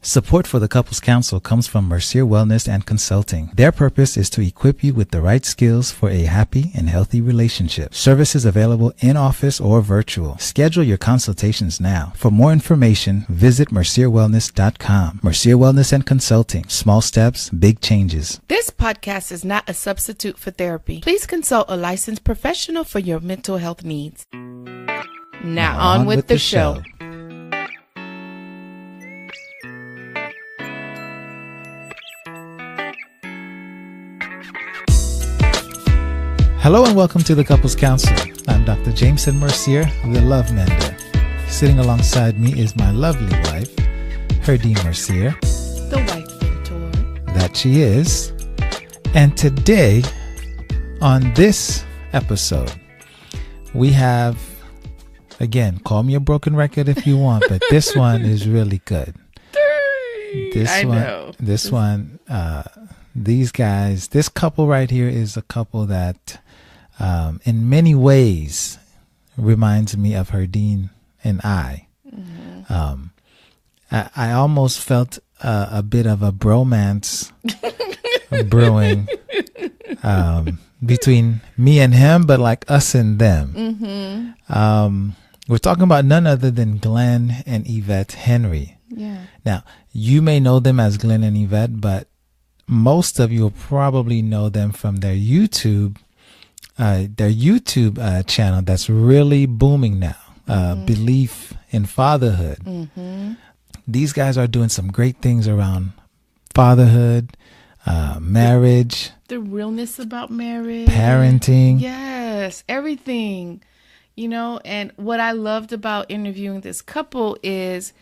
Support for the Couples Council comes from Mercier Wellness and Consulting. Their purpose is to equip you with the right skills for a happy and healthy relationship. Services available in office or virtual. Schedule your consultations now. For more information, visit mercierwellness.com. Mercier Wellness and Consulting. Small steps, big changes. This podcast is not a substitute for therapy. Please consult a licensed professional for your mental health needs. Now on with the show. Hello and welcome to the Couples Council. I'm Dr. Jameson Mercier, the Love Mender. Sitting alongside me is my lovely wife, Herdine Mercier. The wife mentor. That she is. And today, on this episode, we have, again, call me a broken record if you want, but this one is really good. These guys, this couple right here is a couple that in many ways reminds me of Herdine and I. Mm-hmm. I almost felt a bit of a bromance brewing between me and him, but like us and them. Mm-hmm. We're talking about none other than Glen and Yvette Henry. Yeah. Now, you may know them as Glen and Yvette, but most of you will probably know them from their YouTube channel that's really booming now. Beleaf in Fatherhood. Mm-hmm. These guys are doing some great things around fatherhood, marriage, the realness about marriage, parenting. Yes, everything. You know, and what I loved about interviewing this couple is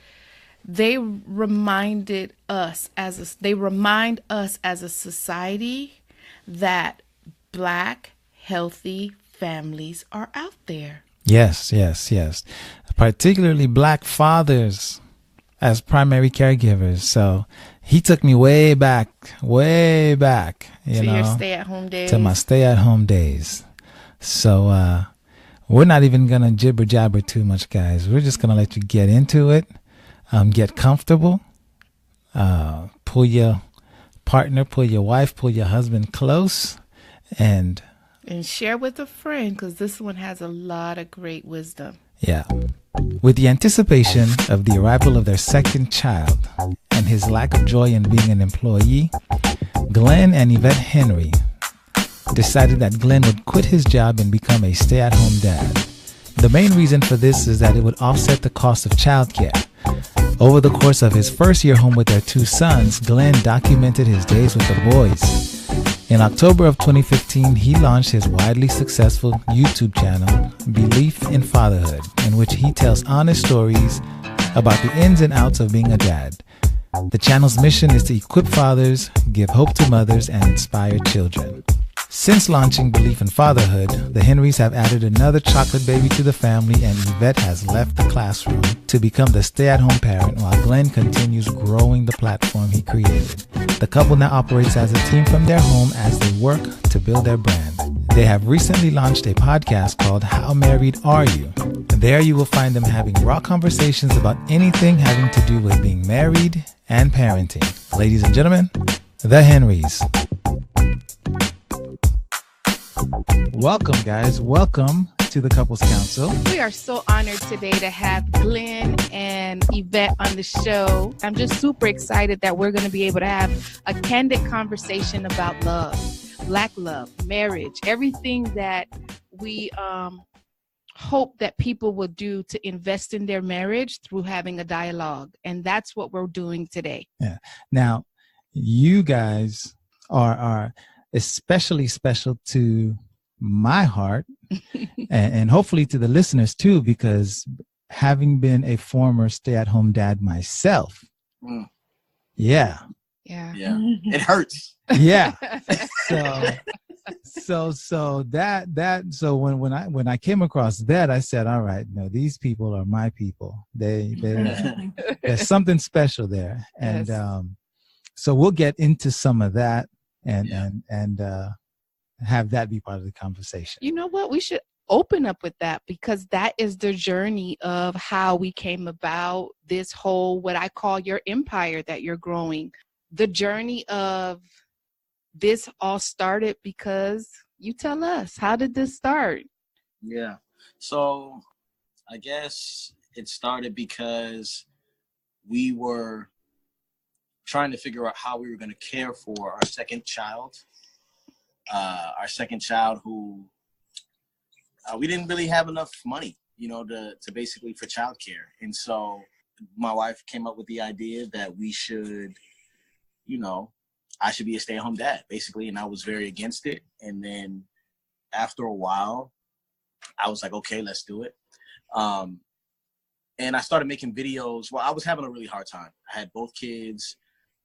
they remind us as a society that Black healthy families are out there. Yes. Particularly Black fathers as primary caregivers. So he took me way back, your stay-at-home days. To my stay-at-home days. So we're not even going to jibber-jabber too much, guys. We're just going to let you get into it. Get comfortable, pull your partner, pull your wife, pull your husband close, and share with a friend, because this one has a lot of great wisdom. Yeah. With the anticipation of the arrival of their second child and his lack of joy in being an employee, Glen and Yvette Henry decided that Glen would quit his job and become a stay-at-home dad. The main reason for this is that it would offset the cost of childcare. Over the course of his first year home with their two sons, Glen documented his days with the boys. In October of 2015, he launched his widely successful YouTube channel, Beleaf in Fatherhood, in which he tells honest stories about the ins and outs of being a dad. The channel's mission is to equip fathers, give hope to mothers, and inspire children. Since launching Beleaf in Fatherhood, the Henrys have added another chocolate baby to the family, and Yvette has left the classroom to become the stay-at-home parent while Glen continues growing the platform he created. The couple now operates as a team from their home as they work to build their brand. They have recently launched a podcast called How Married Are You? There you will find them having raw conversations about anything having to do with being married and parenting. Ladies and gentlemen, the Henrys. Welcome, guys. Welcome to the Couples Council. We are so honored today to have Glen and Yvette on the show. I'm just super excited that we're going to be able to have a candid conversation about love, Black love, marriage, everything that we hope that people will do to invest in their marriage through having a dialogue. And that's what we're doing today. Yeah. Now, you guys are especially special to my heart and hopefully to the listeners too, because having been a former stay-at-home dad myself. Yeah. It hurts. Yeah. So when I came across that, I said, all right, no, these people are my people. There's something special there. And so we'll get into some of that and have that be part of the conversation. You know what? We should open up with that, because that is the journey of how we came about this whole, what I call your empire that you're growing. The journey of this all started because you tell us, how did this start? Yeah. So I guess it started because we were trying to figure out how we were going to care for our second child. Who we didn't really have enough money, to basically for childcare. And so my wife came up with the idea that we should, I should be a stay-at-home dad, basically. And I was very against it. And then after a while, I was like, okay, let's do it. And I started making videos. Well, I was having a really hard time. I had both kids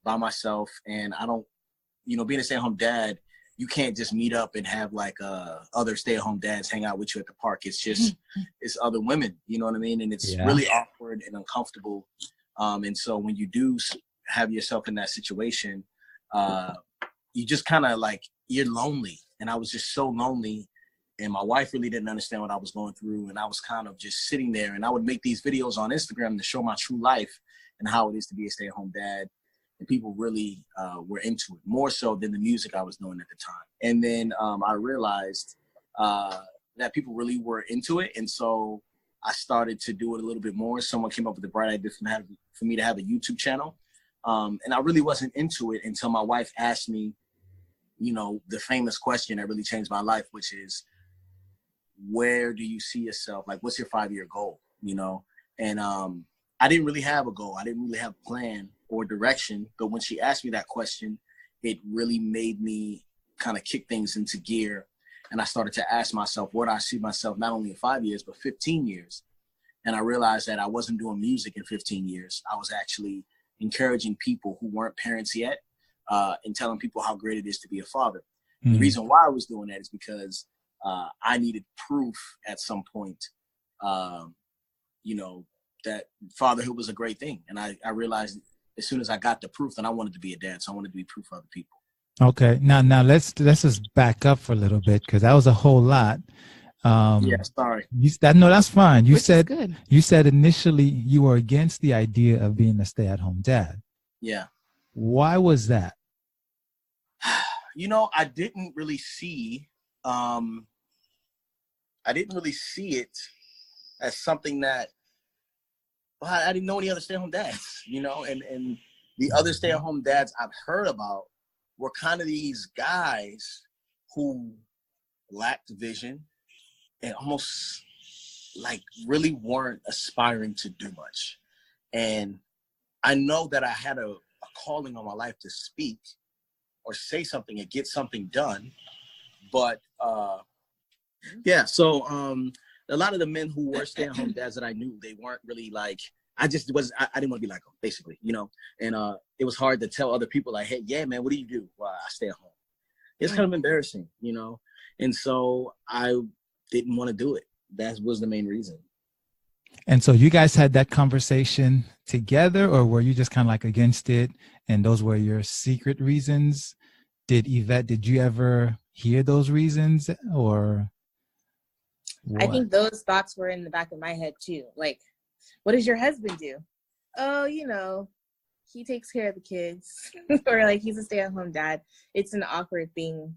by myself, and I don't, being a stay-at-home dad, you can't just meet up and have like other stay-at-home dads hang out with you at the park. It's just, it's other women, you know what I mean? And it's really awkward and uncomfortable. And so when you do have yourself in that situation, you just kind of like, you're lonely. And I was just so lonely. And my wife really didn't understand what I was going through. And I was kind of just sitting there, and I would make these videos on Instagram to show my true life and how it is to be a stay-at-home dad. And people really were into it, more so than the music I was doing at the time. And then I realized that people really were into it. And so I started to do it a little bit more. Someone came up with the bright idea for me to have a YouTube channel. And I really wasn't into it until my wife asked me, the famous question that really changed my life, which is, where do you see yourself? Like, what's your 5-year goal? And I didn't really have a goal. I didn't really have a plan or direction. But when she asked me that question, it really made me kind of kick things into gear. And I started to ask myself, where do I see myself not only in 5 years, but 15 years? And I realized that I wasn't doing music in 15 years. I was actually encouraging people who weren't parents yet and telling people how great it is to be a father. Mm-hmm. The reason why I was doing that is because I needed proof at some point, that fatherhood was a great thing. And I realized as soon as I got the proof, then I wanted to be a dad. So I wanted to be proof for other people. Okay. Now let's just back up for a little bit, because that was a whole lot. Sorry. No, that's fine. You good. You said initially you were against the idea of being a stay-at-home dad. Yeah. Why was that? I didn't really see it as something that, I didn't know any other stay-at-home dads, and the other stay-at-home dads I've heard about were kind of these guys who lacked vision and almost like really weren't aspiring to do much. And I know that I had a calling on my life to speak or say something and get something done. But so a lot of the men who were stay-at-home dads that I knew, they weren't really like, I didn't want to be like them, basically, and it was hard to tell other people like, hey, yeah, man, what do you do? Well, I stay at home. It's kind of embarrassing, and so I didn't want to do it. That was the main reason. And so you guys had that conversation together, or were you just kind of like against it, and those were your secret reasons? Did you ever hear those reasons, or what? I think those thoughts were in the back of my head too. Like, what does your husband do? Oh, he takes care of the kids. Or like, he's a stay-at-home dad. It's an awkward thing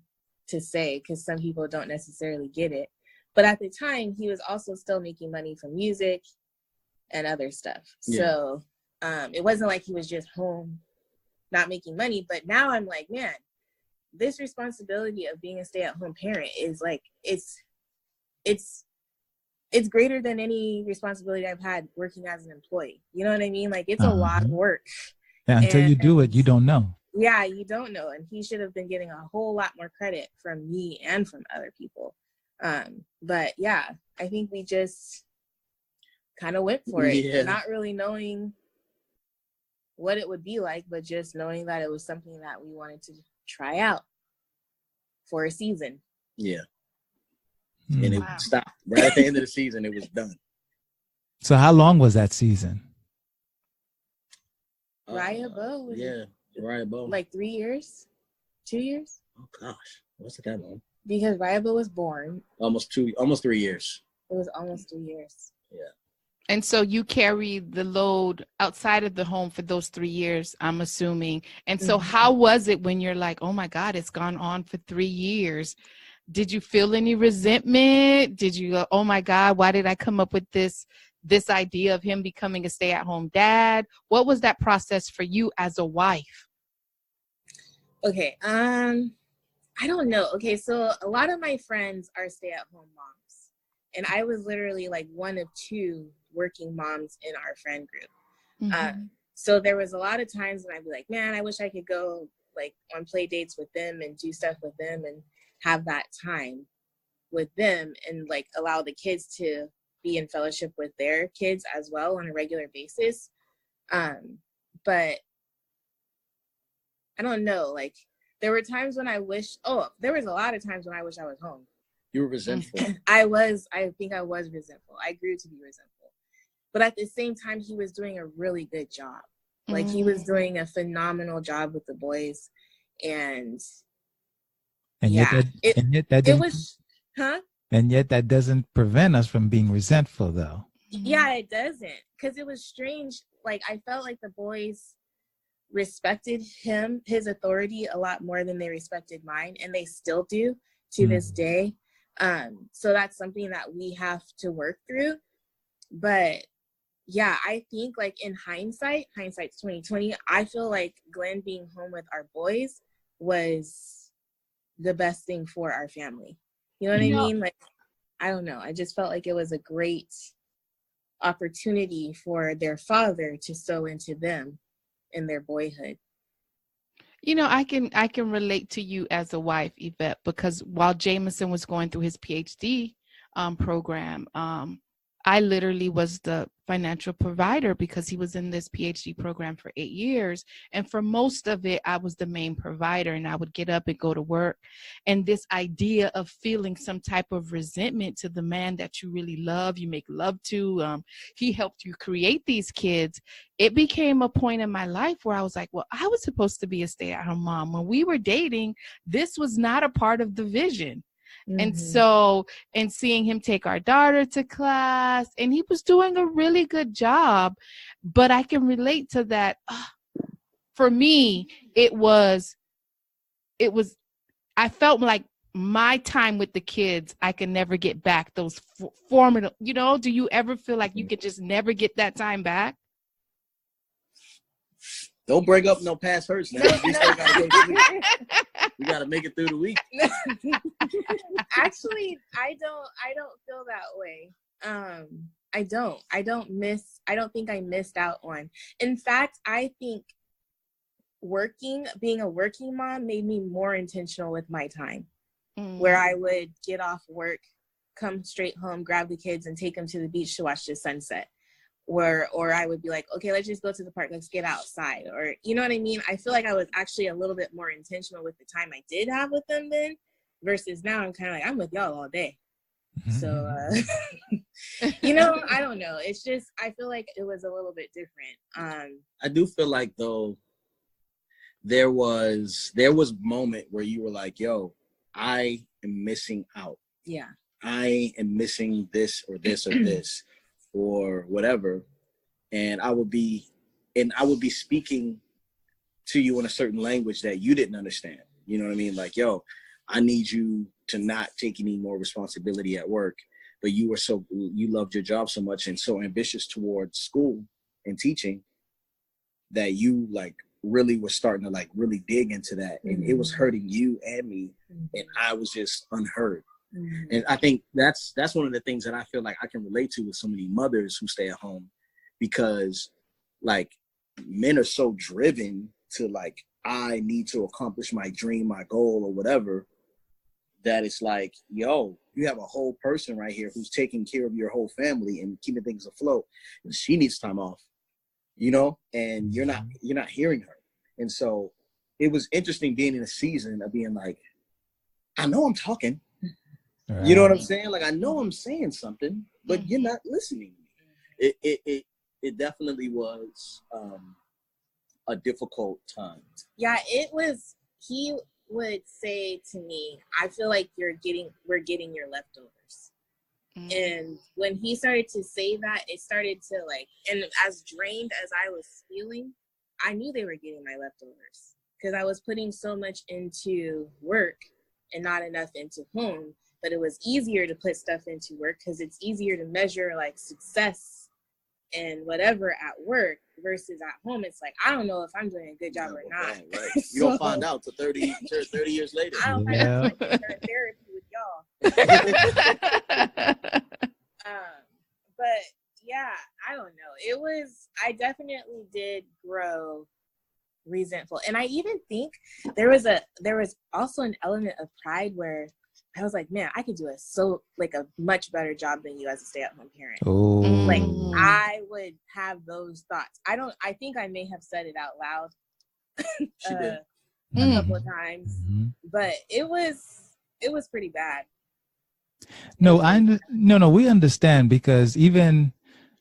to say because some people don't necessarily get it. But at the time, he was also still making money from music and other stuff. Yeah. So it wasn't like he was just home not making money. But now I'm like, man, this responsibility of being a stay-at-home parent is like, it's greater than any responsibility I've had working as an employee. You know what I mean? Like, it's a lot of work. Yeah, until you do it, you don't know. Yeah, you don't know. And he should have been getting a whole lot more credit from me and from other people. But yeah, I think we just kind of went for it, not really knowing what it would be like, but just knowing that it was something that we wanted to try out for a season. Yeah. And it stopped right at the end of the season. It was done. So how long was that season? Raya Bo. Raya Bo. Like 3 years, 2 years. Oh gosh, what's it that long? Because Rival was born. Almost 3 years. It was almost 3 years. Yeah. And so you carried the load outside of the home for those 3 years, I'm assuming. And so how was it when you're like, oh my God, it's gone on for 3 years? Did you feel any resentment? Did you go, oh my God, why did I come up with this idea of him becoming a stay-at-home dad? What was that process for you as a wife? Okay, I don't know. Okay, so a lot of my friends are stay-at-home moms. And I was literally like one of 2 working moms in our friend group. So there was a lot of times when I'd be like, man, I wish I could go like on play dates with them and do stuff with them and have that time with them and like allow the kids to be in fellowship with their kids as well on a regular basis. But I don't know, like there were times when there was a lot of times when I wish I was home. You were resentful. I think I was resentful. I grew to be resentful. But at the same time, he was doing a really good job. Like he was doing a phenomenal job with the boys. And yet that doesn't prevent us from being resentful though. Yeah, it doesn't. Because it was strange. Like I felt like the boys respected his authority a lot more than they respected mine. And they still do to this day. So that's something that we have to work through. But yeah, I think like in hindsight's 2020, I feel like Glenn being home with our boys was the best thing for our family. You know what I mean? Like, I don't know. I just felt like it was a great opportunity for their father to sow into them in their boyhood. You know, I can relate to you as a wife, Yvette, because while Jameson was going through his PhD program, I literally was the financial provider because he was in this PhD program for 8 years. And for most of it, I was the main provider and I would get up and go to work. And this idea of feeling some type of resentment to the man that you really love, you make love to, he helped you create these kids. It became a point in my life where I was like, well, I was supposed to be a stay-at-home mom. When we were dating, this was not a part of the vision. And so, and seeing him take our daughter to class, and he was doing a really good job, but I can relate to that. For me, it was, I felt like my time with the kids, I can never get back those formidable, do you ever feel like you could just never get that time back? Don't break up no past hurts now. We gotta make it through the week. Actually, I don't feel that way. I don't think I missed out on. In fact, I think being a working mom made me more intentional with my time. Where I would get off work, come straight home, grab the kids and take them to the beach to watch the sunset. Or I would be like, okay, let's just go to the park, let's get outside. Or, you know what I mean? I feel like I was actually a little bit more intentional with the time I did have with them then, versus now I'm kind of like, I'm with y'all all day. So, I don't know. It's just, I feel like it was a little bit different. I do feel like, though, there was a moment where you were like, yo, I am missing out. Yeah. I am missing this or this or this. Or whatever, and I would be speaking to you in a certain language that you didn't understand. You know what I mean? Like, yo, I need you to not take any more responsibility at work, but you loved your job so much and so ambitious towards school and teaching that you like really was starting to like really dig into that, and it was hurting you and me, and I was just unheard. And I think that's one of the things that I feel like I can relate to with so many mothers who stay at home, because like men are so driven to like, I need to accomplish my dream, my goal or whatever, that it's like, yo, you have a whole person right here who's taking care of your whole family and keeping things afloat, and she needs time off, and you're not hearing her. And so it was interesting being in a season of being like, I know I'm talking. Right. You know what I'm saying? Like, I know I'm saying something, but you're not listening to me. It definitely was a difficult time. Yeah, it was. would say to me, I feel like we're getting your leftovers. And when he started to say that, it started to like, and as drained as I was feeling, I knew they were getting my leftovers because I was putting so much into work and not enough into home. But it was easier to put stuff into work because it's easier to measure like success and whatever at work versus at home. It's like, I don't know if I'm doing a good job or not. Right. You don't find out till 30 years later. I don't find out until I start therapy with y'all. But yeah, I don't know. I definitely did grow resentful. And I even think there was also an element of pride where I was like, man, I could do a much better job than you as a stay-at-home parent. Oh. Like I would have those thoughts. I think I may have said it out loud a couple of times, but it was pretty bad. No, we understand because even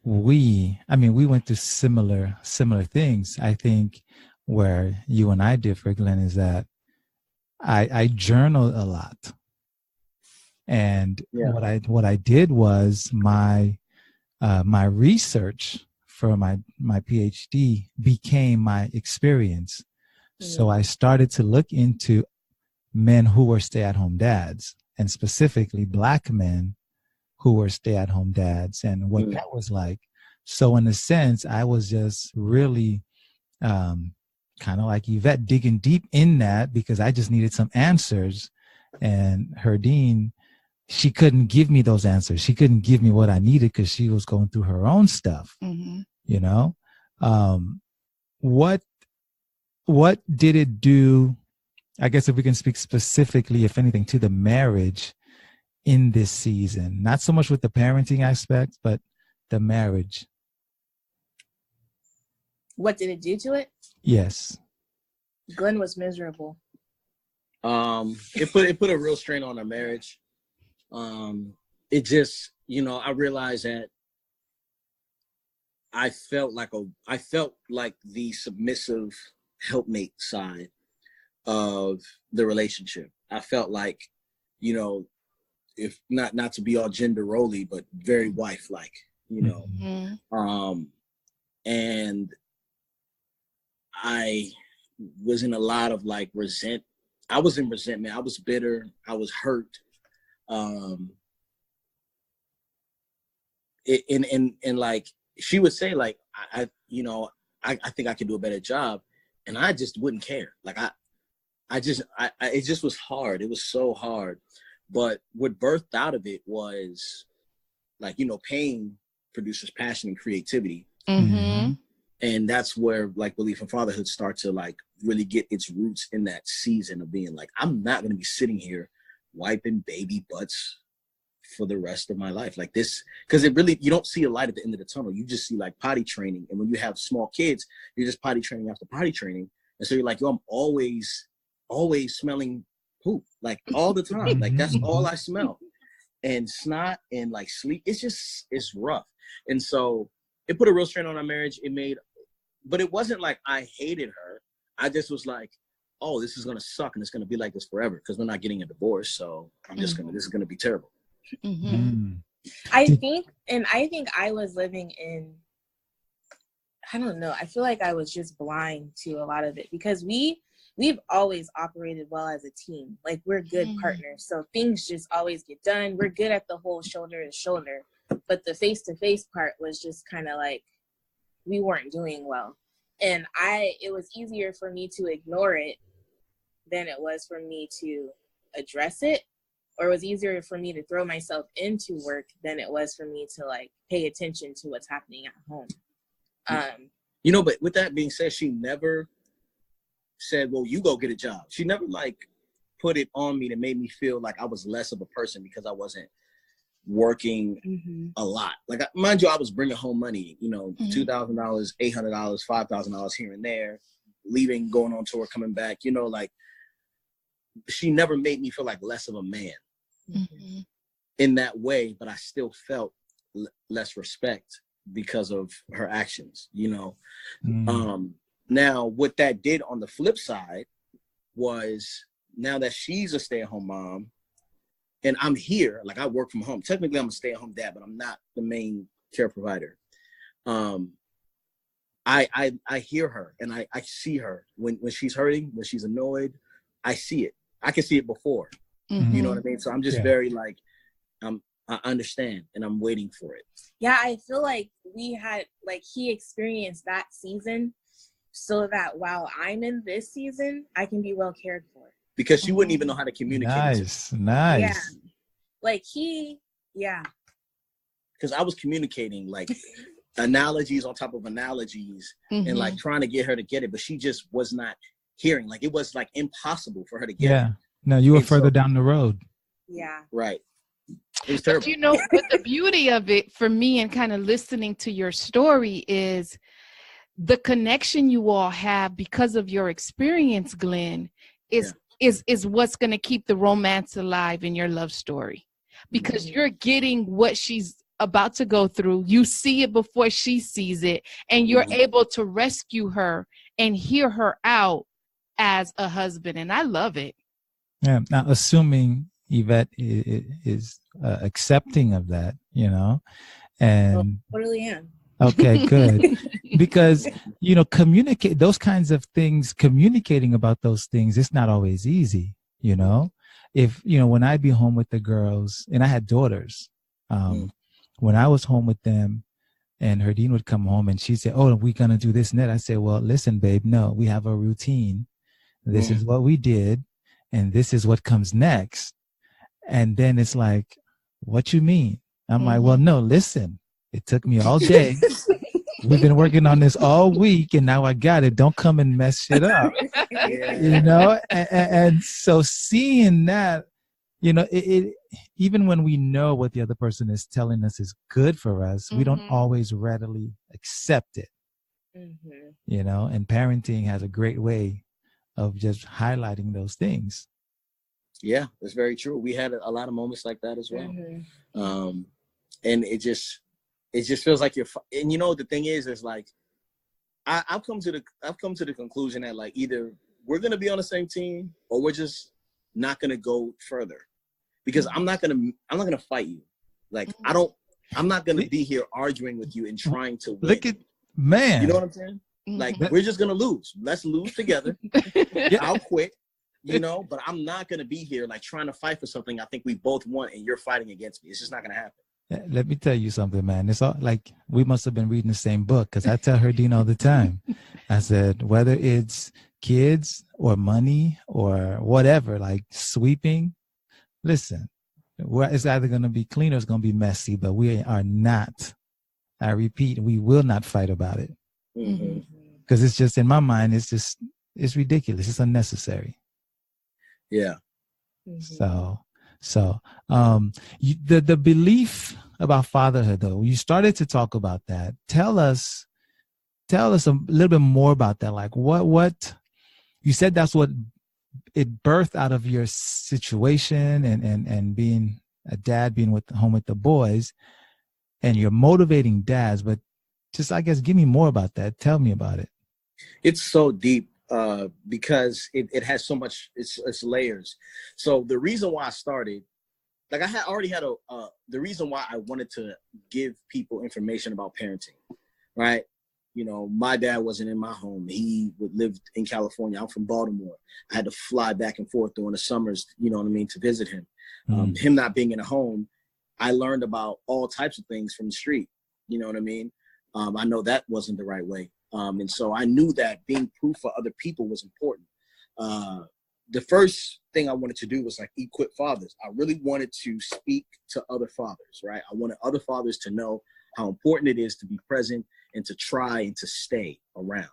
we went through similar things. I think where you and I differ, Glenn, is that I journal a lot. And what I did was my research for my PhD became my experience. So I started to look into men who were stay-at-home dads, and specifically Black men who were stay-at-home dads, and what that was like. So in a sense, I was just really kind of like Yvette, digging deep in that because I just needed some answers. And Herdine, she couldn't give me those answers. She couldn't give me what I needed because she was going through her own stuff. You know, what did it do? I guess if we can speak specifically, if anything, to the marriage in this season, not so much with the parenting aspect, but the marriage. What did it do to it? Yes. Glenn was miserable. It put a real strain on our marriage. It just, I realized that I felt like the submissive helpmate side of the relationship. I felt like, if not to be all gender roly, but very wife-like, and I was in a lot of like I was in resentment. I was bitter. I was hurt. And like she would say, like, I think I could do a better job, and I just wouldn't care. Like it just was hard. It was so hard. But what birthed out of it was like, pain produces passion and creativity. And that's where like Beleaf and Fatherhood start to like really get its roots in that season of being like, I'm not going to be sitting here wiping baby butts for the rest of my life like this, because you don't see a light at the end of the tunnel. You just see like potty training. And when you have small kids, you're just potty training after potty training. And so you're like, yo, I'm always smelling poop, like all the time. Like that's all I smell. And snot and like sleep. It's rough. And so it put a real strain on our marriage. But it wasn't like I hated her. I just was like, oh, this is going to suck and it's going to be like this forever because we're not getting a divorce. So I'm just this is going to be terrible. I think I was living in, I don't know. I feel like I was just blind to a lot of it because we've always operated well as a team. Like we're good partners. So things just always get done. We're good at the whole shoulder to shoulder, but the face-to-face part was just kind of like, we weren't doing well. And it was easier for me to ignore it than it was for me to address it, or it was easier for me to throw myself into work than it was for me to like pay attention to what's happening at home. But with that being said, she never said, well, you go get a job. She never like put it on me to make me feel like I was less of a person because I wasn't working a lot. Like, mind you, I was bringing home money, $2,000, $800, $5,000 here and there, leaving, going on tour, coming back, like she never made me feel like less of a man in that way, but I still felt less respect because of her actions, Now, what that did on the flip side was now that she's a stay-at-home mom and I'm here, like I work from home. Technically, I'm a stay-at-home dad, but I'm not the main care provider. I hear her and I see her when she's hurting, when she's annoyed. I see it. I can see it before. Mm-hmm. You know what I mean? So I'm just very like, I understand and I'm waiting for it. Yeah, I feel like we had, like, he experienced that season so that while I'm in this season, I can be well cared for. Because she wouldn't even know how to communicate. Nice. Yeah. Like because I was communicating like analogies on top of analogies and like trying to get her to get it, but she just was not hearing. Like it was like impossible for her to get it. No, you were further down the road. Yeah. Right. It was terrible. But you know, but the beauty of it for me and kind of listening to your story is the connection you all have because of your experience, Glenn, is what's going to keep the romance alive in your love story, because you're getting what she's about to go through. You see it before she sees it, and you're able to rescue her and hear her out as a husband. And I love it. Yeah. Now, assuming Yvette is accepting of that, you know, and totally am. Okay, good. Because, you know, communicate those kinds of things, communicating about those things, it's not always easy, you know. If, you know, when I'd be home with the girls, and I had daughters, when I was home with them and Herdine would come home and she'd say, oh, we're going to do this and that. I say, well, listen, babe, no, we have a routine. This is what we did. And this is what comes next. And then it's like, what you mean? I'm like, well, no, listen. It took me all day. We've been working on this all week, and now I got it. Don't come and mess shit up. You know? And so seeing that, you know, it even when we know what the other person is telling us is good for us, we don't always readily accept it. You know, and parenting has a great way of just highlighting those things. Yeah, that's very true. We had a lot of moments like that as well. And it just feels like and you know, the thing is like, I've come to the conclusion that like either we're going to be on the same team or we're just not going to go further, because I'm not going to fight you. Like, I'm not going to be here arguing with you and trying to win. Look at, man. You know what I'm saying? Like, we're just going to lose. Let's lose together. I'll quit, you know, but I'm not going to be here like trying to fight for something I think we both want and you're fighting against me. It's just not going to happen. Let me tell you something, man. It's all like we must have been reading the same book, because I tell Herdine all the time. I said, whether it's kids or money or whatever, like sweeping, listen, it's either going to be clean or it's going to be messy, but we are not, I repeat, we will not fight about it. Because it's just, in my mind, it's ridiculous. It's unnecessary. Yeah. So the belief about fatherhood, though, you started to talk about that. Tell us a little bit more about that. Like what you said, that's what it birthed out of your situation and being a dad, being home with the boys, and you're motivating dads. But just, I guess, give me more about that. Tell me about it. It's so deep. Because it has so much, it's layers. So the reason why I started, like I already had the reason why I wanted to give people information about parenting, right? You know, my dad wasn't in my home. He lived in California. I'm from Baltimore. I had to fly back and forth during the summers, you know what I mean, to visit him. Him not being in a home, I learned about all types of things from the street, you know what I mean? I know that wasn't the right way. And so I knew that being proof for other people was important. The first thing I wanted to do was like equip fathers. I really wanted to speak to other fathers, right? I wanted other fathers to know how important it is to be present and to try and to stay around.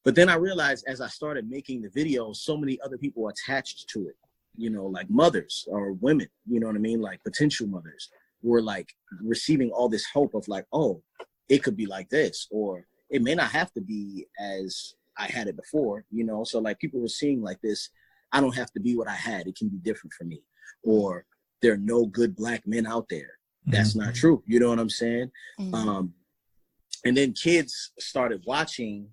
But then I realized as I started making the videos, so many other people attached to it, you know, like mothers or women, you know what I mean? Like potential mothers were like receiving all this hope of like, oh, it could be like this, or it may not have to be as I had it before, you know? So like people were seeing like this, I don't have to be what I had. It can be different for me. Or there are no good Black men out there. That's not true. You know what I'm saying? And then kids started watching,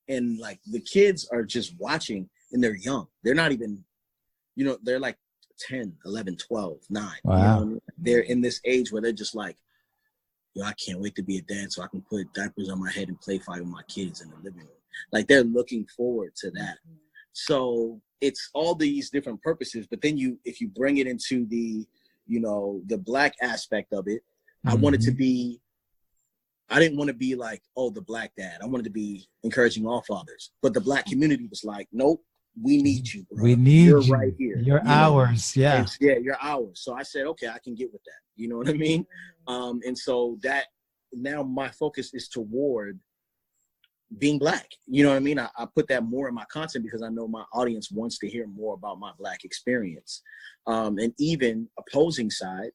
and like the kids are just watching. and they're young. They're not even, they're like 10, 11, 12, 9. Wow. You know what I mean? They're in this age where they're just like, I can't wait to be a dad so I can put diapers on my head and play fight with my kids in the living room. Like, they're looking forward to that. So it's all these different purposes. But then if you bring it into the, the Black aspect of it, I wanted to be, I didn't want to be like, oh, the Black dad. I wanted to be encouraging all fathers. But the Black community was like, nope, we need you, bro. We need You're you. right here. You're ours. Yeah. You're ours. So I said, okay, I can get with that. You know what I mean? And so that now my focus is toward being Black. You know what I mean? I put that more in my content because I know my audience wants to hear more about my Black experience. And even opposing side,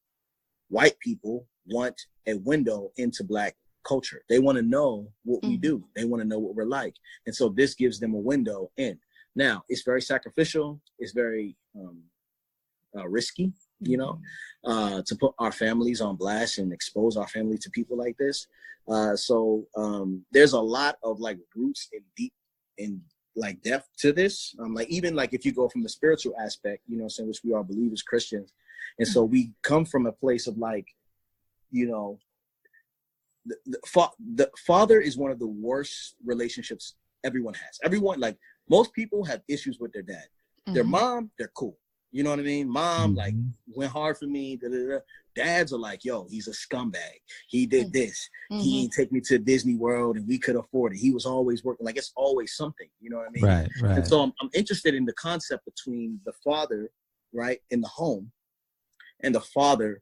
white people want a window into Black culture. They want to know what we do. They want to know what we're like. And so this gives them a window in. Now, it's very sacrificial. It's very risky, to put our families on blast and expose our family to people like this. So there's a lot of like roots and deep and like depth to this. Like even like if you go from the spiritual aspect, which we are believers, Christians. And so we come from a place of like, the father is one of the worst relationships everyone has. Everyone, like most people have issues with their dad. Their mom, they're cool. You know what I mean? Mom, like, went hard for me. Da, da, da. Dads are like, yo, he's a scumbag. He did this. He didn't take me to Disney World and we could afford it. He was always working. Like, it's always something. You know what I mean? Right. And so I'm interested in the concept between the father, right, in the home and the father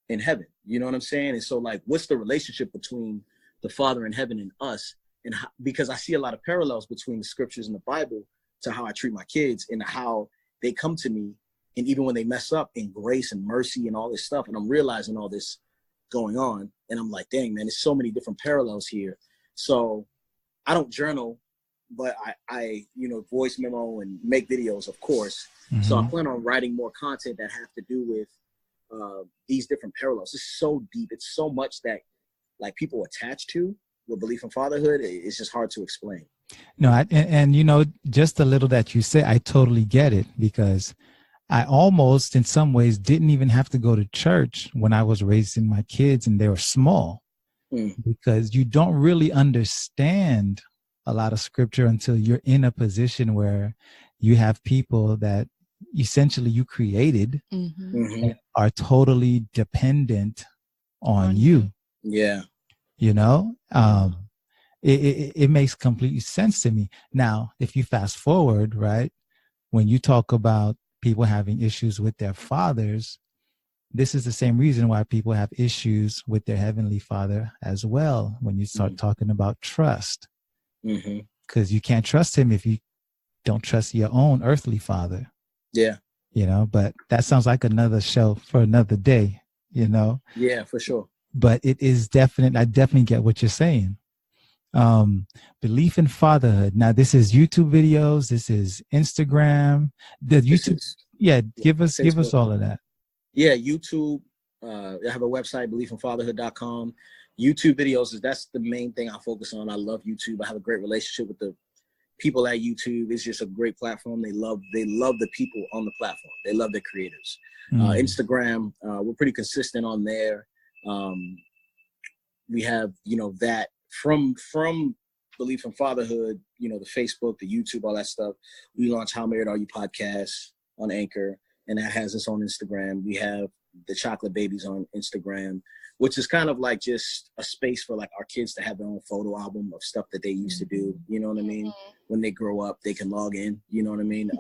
in heaven. You know what I'm saying? And so, like, what's the relationship between the father in heaven and us? And how, because I see a lot of parallels between the scriptures and the Bible to how I treat my kids and how they come to me. And even when they mess up, in grace and mercy and all this stuff, and I'm realizing all this going on, and I'm like, dang, man, there's so many different parallels here. So I don't journal, but I voice memo and make videos, of course. So I plan on writing more content that have to do with these different parallels. It's so deep. It's so much that like people attach to with Beleaf and Fatherhood. It's just hard to explain. No, and just a little that you say, I totally get it, because I almost, in some ways, didn't even have to go to church when I was raising my kids and they were small, because you don't really understand a lot of scripture until you're in a position where you have people that essentially you created and are totally dependent on you. Yeah. It makes complete sense to me. Now, if you fast forward, right, when you talk about people having issues with their fathers, this is the same reason why people have issues with their heavenly father as well. When you start talking about trust, because you can't trust him if you don't trust your own earthly father. Yeah. But that sounds like another show for another day, Yeah, for sure. But it is definite. I definitely get what you're saying. Beleaf in Fatherhood. Now, this is YouTube videos. This is Instagram. The YouTube. Give us all of that. Yeah, YouTube. I have a website, beleafandfatherhood.com. YouTube videos that's the main thing I focus on. I love YouTube. I have a great relationship with the people at YouTube. It's just a great platform. They love the people on the platform. They love the creators. Instagram, we're pretty consistent on there. We have, that from Beleaf and Fatherhood, the Facebook, the YouTube, all that stuff. We launched How Married Are You podcast on Anchor, and that has us on Instagram. We have the Chocolate Babies on Instagram, which is kind of like just a space for like our kids to have their own photo album of stuff that they used to do. You know what I mean? When they grow up, they can log in. You know what I mean?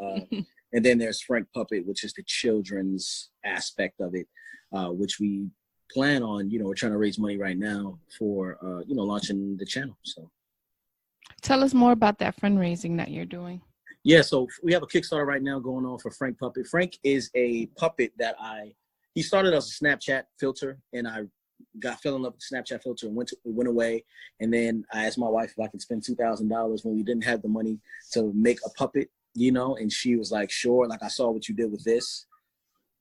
And then there's Frank Puppet, which is the children's aspect of it, which we plan on, we're trying to raise money right now for, launching the channel. So tell us more about that fundraising that you're doing. Yeah. So we have a Kickstarter right now going on for Frank Puppet. Frank is a puppet that he started as a Snapchat filter, and I fell in love with the Snapchat filter and went away. And then I asked my wife if I could spend $2,000 when we didn't have the money to make a puppet, and she was like, sure. Like, I saw what you did with this,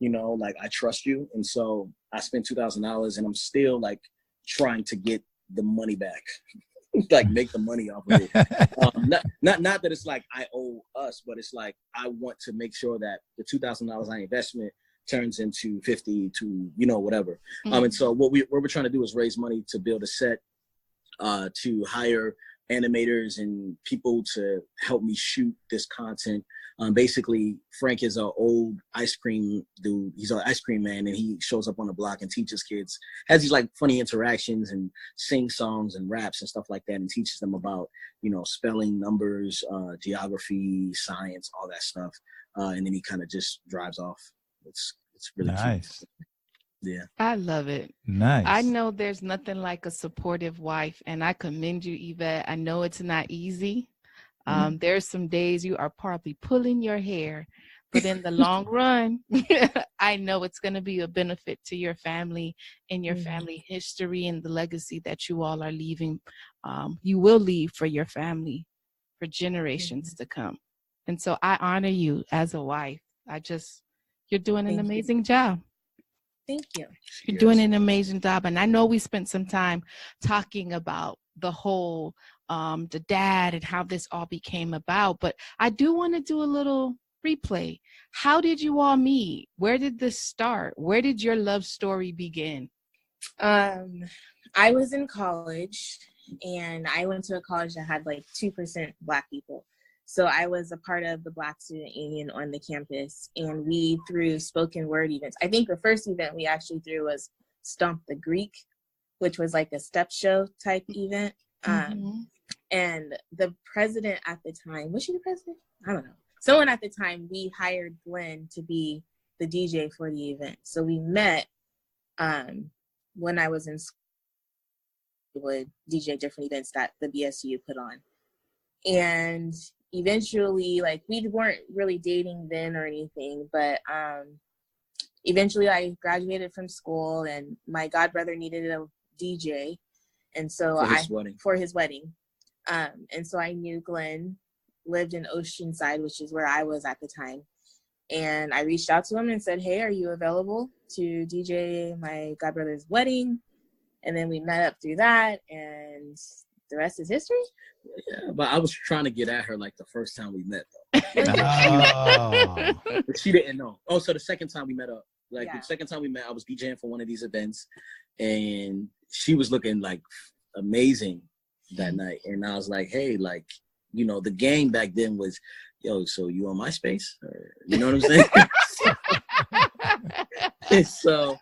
like, I trust you. And so I spent $2,000, and I'm still like trying to get the money back. like make the money off of it. Not that it's like I owe us, but it's like I want to make sure that the $2,000 on investment turns into 50 to, you know, whatever. And so what we're trying to do is raise money to build a set, to hire animators and people to help me shoot this content. Basically, Frank is an old ice cream dude. He's an ice cream man, and he shows up on the block and teaches kids, has these like funny interactions and sing songs and raps and stuff like that, and teaches them about, you know, spelling, numbers, geography, science, all that stuff. And then he kind of just drives off. It's really nice. cute. Yeah. I love it. Nice. I know there's nothing like a supportive wife, and I commend you, Yvette. I know it's not easy. There's some days you are probably pulling your hair, but in the long run, I know it's going to be a benefit to your family and your family history and the legacy that you all are leaving. You will leave for your family for generations to come. And so I honor you as a wife. You're doing an amazing job. Thank you. You're doing an amazing job. And I know we spent some time talking about the whole, the dad and how this all became about, but I do want to do a little replay. How did you all meet? Where did this start? Where did your love story begin? I was in college, and I went to a college that had like 2% Black people. So I was a part of the Black Student Union on the campus, and we threw spoken word events. I think the first event we actually threw was Stomp the Greek, which was like a step show type event. And the president at the time, was she the president? I don't know. Someone at the time, we hired Glen to be the DJ for the event. So we met when I was in school, would DJ different events that the BSU put on. And eventually, like, we weren't really dating then or anything, but eventually I graduated from school, and my godbrother needed a DJ, and so for his wedding. And so I knew Glen lived in Oceanside, which is where I was at the time. And I reached out to him and said, hey, are you available to DJ my godbrother's wedding? And then we met up through that, and the rest is history. Yeah, but I was trying to get at her like the first time we met, though. But she didn't know. Oh, so the second time we met up, the second time we met, I was DJing for one of these events, and she was looking like amazing that night. And I was like, hey, like, you know, the game back then was, yo, so you on MySpace? Or, you know what I'm saying? And so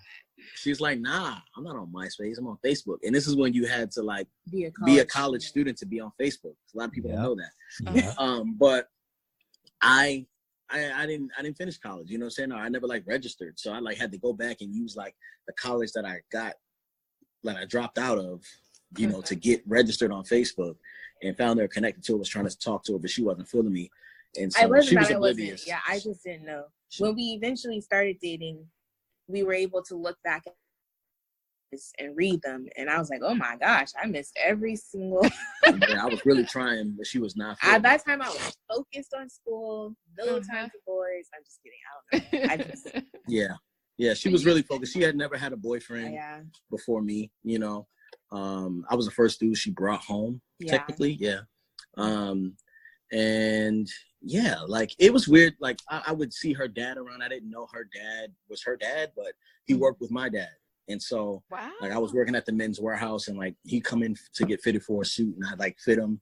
she's like, nah, I'm not on MySpace. I'm on Facebook. And this is when you had to like be a college student to be on Facebook. A lot of people don't know that. Yeah. But I didn't finish college. You know what I'm saying? I never like registered. So I like had to go back and use like the college that I got, that I dropped out of, you know, to get registered on Facebook, and found her, connected to her, was trying to talk to her, but she wasn't feeling me. And so she was oblivious. Yeah, I just didn't know. When we eventually started dating, we were able to look back at this and read them, and I was like, oh my gosh, I missed every single Yeah, I was really trying, but she was not. At that time I was focused on school, no time for boys. I'm just kidding. I don't know. Yeah, she was really focused. She had never had a boyfriend before me, you know. I was the first dude she brought home, technically. And yeah, like, it was weird. Like, I would see her dad around. I didn't know her dad was her dad, but he worked with my dad. And so, like, I was working at the Men's Warehouse, and like, he'd come in to get fitted for a suit, and I'd like fit him,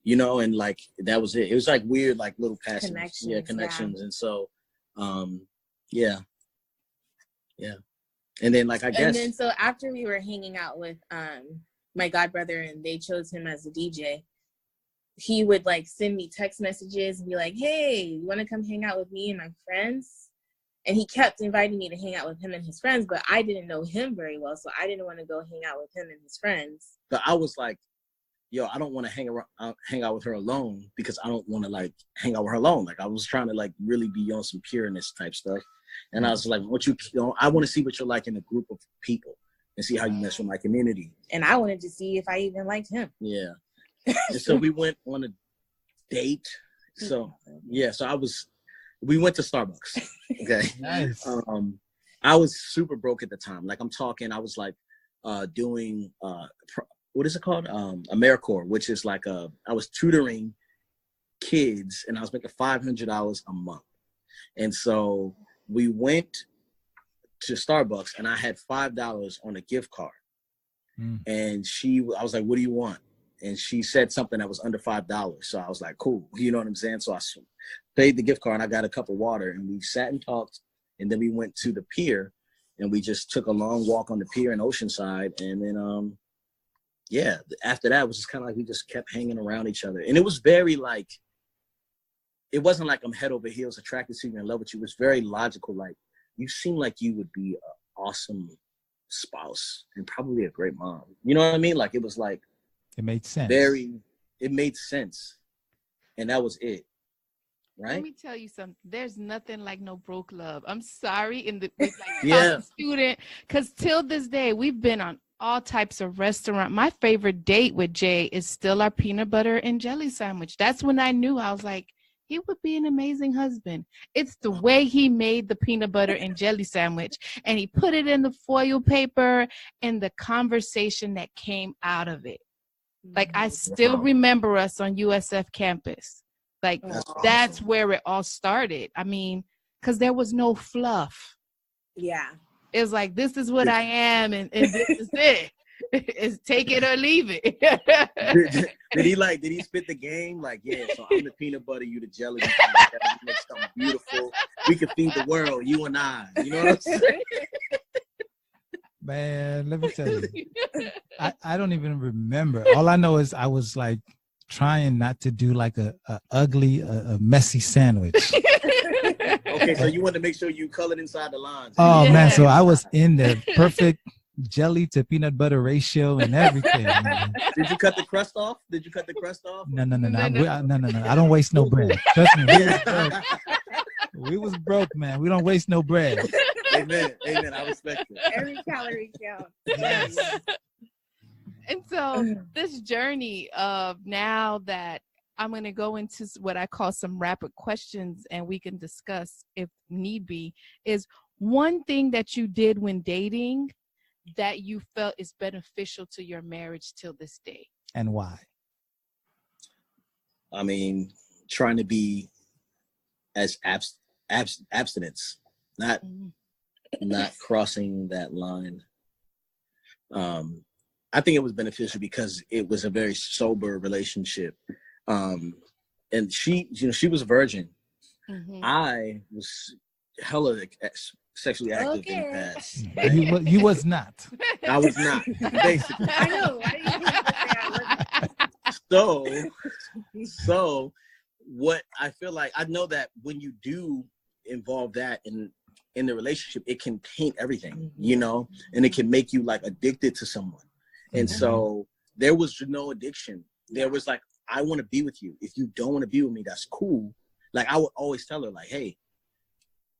you know, and like, that was it. It was like weird, like little passions. Connections. And so, yeah. And then, like, and then so after we were hanging out with my godbrother, and they chose him as a DJ, he would like send me text messages and be like, hey, you want to come hang out with me and my friends? And he kept inviting me to hang out with him and his friends, but I didn't know him very well, so I didn't want to go hang out with him and his friends. But I was like, yo, I don't want to hang out with her alone, because I don't want to like hang out with her alone. Like, I was trying to like really be on some pureness type stuff. And I was like, I want to see what you're like in a group of people and see how you mesh with my community. And I wanted to see if I even liked him. Yeah. And so we went on a date. So yeah, we went to Starbucks. Okay. Nice. I was super broke at the time. Like, I'm talking, I was like doing what is it called? AmeriCorps, which is like I was tutoring kids and I was making $500 a month. And so we went to Starbucks and I had $5 on a gift card. And I was like, what do you want? And she said something that was under $5. So I was like, cool. You know what I'm saying? So I paid the gift card and I got a cup of water and we sat and talked. And then we went to the pier and we just took a long walk on the pier in Oceanside. And then, after that, it was just kind of like we just kept hanging around each other. And it was very like, it wasn't like I'm head over heels attracted to you, in love with you. It was very logical. Like, you seem like you would be an awesome spouse and probably a great mom. You know what I mean? Like, it was like, it made sense. It made sense. And that was it. Right? Let me tell you something. There's nothing like no broke love. I'm sorry, college student, because till this day we've been on all types of restaurant. My favorite date with Jay is still our peanut butter and jelly sandwich. That's when I knew. I was like, he would be an amazing husband. It's the way he made the peanut butter and jelly sandwich, and he put it in the foil paper, and the conversation that came out of it. Like, I still remember us on USF campus. Like, that's where it all started. I mean, because there was no fluff. Yeah. It was like, this is what I am, and this is it. It's take it or leave it. did he spit the game? Like, yeah, so I'm the peanut butter, you the jelly. We make something beautiful. We can feed the world, you and I. You know what I'm saying? Man, let me tell you. I don't even remember. All I know is I was like trying not to do like a messy sandwich. Okay, so you wanted to make sure you colored inside the lines. Oh man, so I was in the perfect jelly to peanut butter ratio and everything. Man. Did you cut the crust off? No. I don't waste no bread. Trust me, we was broke, man. We don't waste no bread. Amen. I respect it. Every calorie counts. Yes. And so this journey of, now that I'm going to go into what I call some rapid questions and we can discuss if need be, is one thing that you did when dating that you felt is beneficial to your marriage till this day? And why? I mean, trying to be as abstinence, not crossing that line. I think it was beneficial because it was a very sober relationship. And she was a virgin. Mm-hmm. I was hella sexually active in the past. Right? You was not. I was not, basically. I know. So what I feel like, I know that when you do involve that in the relationship, it can taint everything, you know, and it can make you like addicted to someone. And so there was no addiction. There was like, I want to be with you. If you don't want to be with me, that's cool. Like, I would always tell her, like, hey,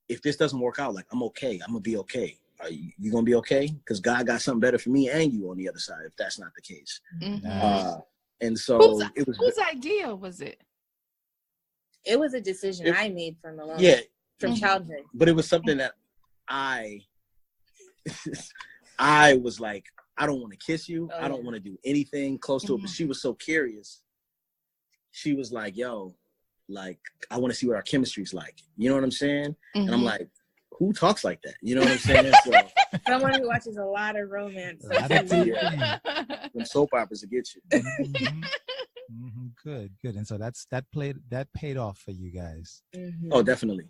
if this doesn't work out, like, I'm okay. I'm going to be okay. Are you going to be okay? Because God got something better for me and you on the other side, if that's not the case. Mm-hmm. And so whose idea was it? It was a decision I made from from childhood. But it was something that I was like, I don't want to kiss you. I don't want to do anything close to it. But she was so curious. She was like, yo, like, I want to see what our chemistry's like. You know what I'm saying? And I'm like, who talks like that? You know what I'm saying? So, someone who watches a lot of romance. When soap operas will get you. Good. And so that paid off for you guys. Oh, definitely.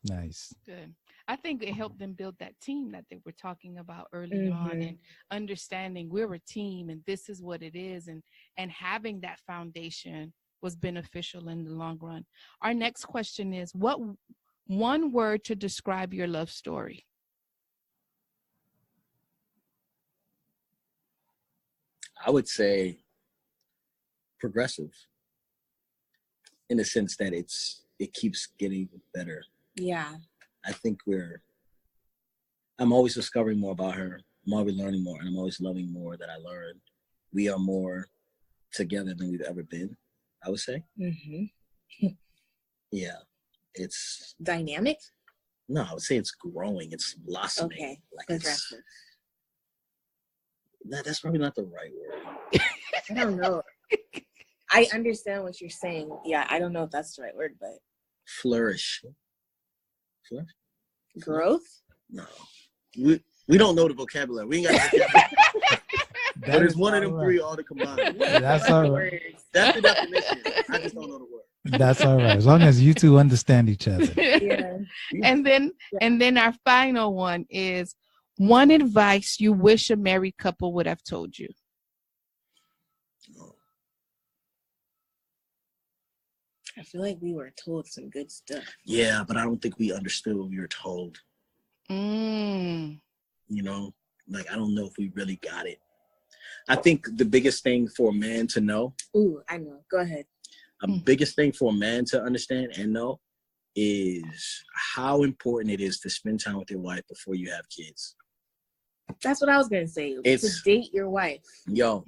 Nice. Good. I think it helped them build that team that they were talking about early on, and understanding we're a team and this is what it is, and having that foundation was beneficial in the long run. Our next question is, what one word to describe your love story? I would say progressive, in the sense that it keeps getting better. Yeah. I think I'm always discovering more about her. I'm always learning more, and I'm always loving more that I learned. We are more together than we've ever been, I would say. Yeah. It's dynamic? No, I would say it's growing. It's blossoming. Okay. Like, progressive. That's probably not the right word. I don't know. I understand what you're saying. Yeah, I don't know if that's the right word, but flourish. Flourish? Growth? No. We don't know the vocabulary. We ain't got the vocabulary. But it's one of them three all to combine. That's all right. That's the definition. I just don't know the word. That's all right. As long as you two understand each other. Yeah. And then our final one is one advice you wish a married couple would have told you. I feel like we were told some good stuff. Yeah, but I don't think we understood what we were told. Mm. You know, like, I don't know if we really got it. I think the biggest thing for a man to know. Ooh, I know. Go ahead. The biggest thing for a man to understand and know is how important it is to spend time with your wife before you have kids. That's what I was going to say. To date your wife. Yo,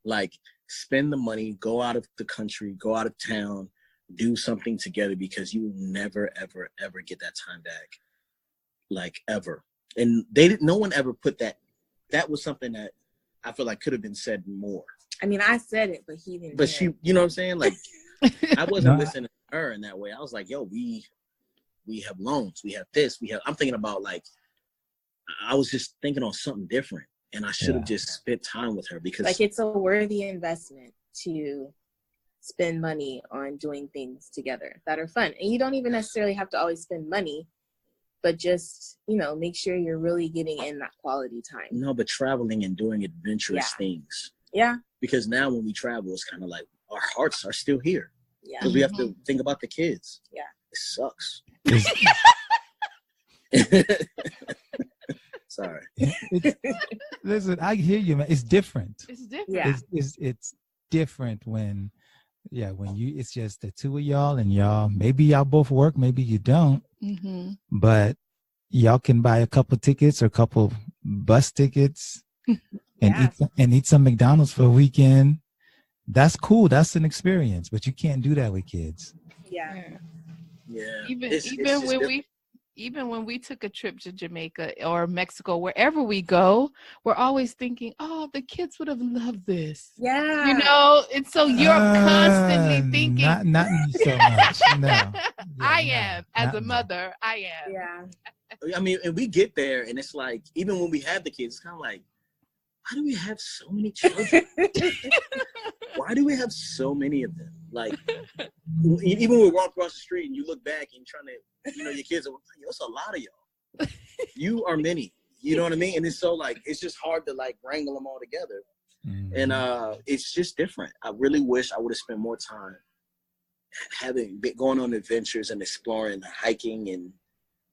like, spend the money, go out of the country, go out of town, do something together, because you will never, ever, ever get that time back. Like, ever. And no one ever put that. That was something that I feel like could have been said more. I mean, I said it, but he didn't. But she, you know what I'm saying? Like, I wasn't listening to her in that way. I was like, yo, we have loans. We have this. I'm thinking about, like, I was just thinking on something different. And I should have just spent time with her, because, like, it's a worthy investment to spend money on doing things together that are fun. And you don't even necessarily have to always spend money, but just, you know, make sure you're really getting in that quality time. No, but traveling and doing adventurous things. Yeah. Because now when we travel, it's kind of like our hearts are still here. Yeah. Because we have to think about the kids. Yeah. It sucks. Sorry. Listen, I hear you, man. It's different. It's different. Yeah. It's different when it's just the two of y'all, and maybe y'all both work, maybe you don't, but y'all can buy a couple tickets or a couple bus tickets and eat some McDonald's for a weekend. That's cool. That's an experience, but you can't do that with kids. Yeah. Even when we took a trip to Jamaica or Mexico, wherever we go, we're always thinking, oh, the kids would have loved this. Yeah. You know, and so you're constantly thinking. Not me so much. No. Yeah, I am. As a mother, I am. Yeah. I mean, and we get there, and it's like, even when we have the kids, it's kind of like, why do we have so many children? Why do we have so many of them? Like, even when we walk across the street and you look back and you're trying to, you know, your kids are like, it's a lot of y'all. You are many. You know what I mean? And it's so, like, it's just hard to, like, wrangle them all together. And it's just different. I really wish I would have spent more time going on adventures and exploring, hiking, and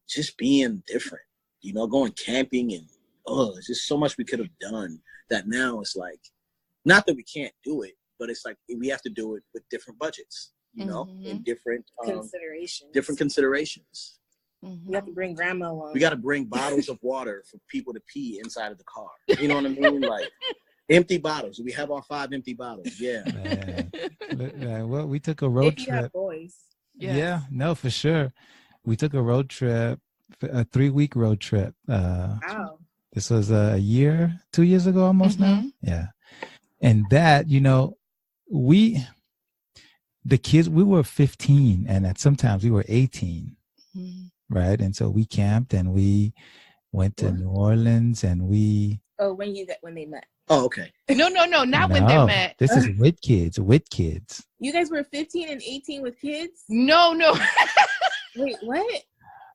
just being different. You know, going camping, and it's just so much we could have done that now it's like, not that we can't do it, but it's like we have to do it with different budgets, you know, and different considerations. You have to bring grandma along. We got to bring bottles of water for people to pee inside of the car. You know what I mean? Like, empty bottles. We have our 5 empty bottles. Yeah. Well, we took a road trip. You have boys. Yeah, no, for sure. We took a road trip, a 3-week road trip. Wow. This was 2 years ago almost now. Yeah. And that, you know, the kids, we were 15, and at sometimes we were 18. Right. And so we camped and we went to New Orleans, and we. Oh, when they met. Oh, okay. No, not when they met. This is with kids. You guys were 15 and 18 with kids? No. Wait, what?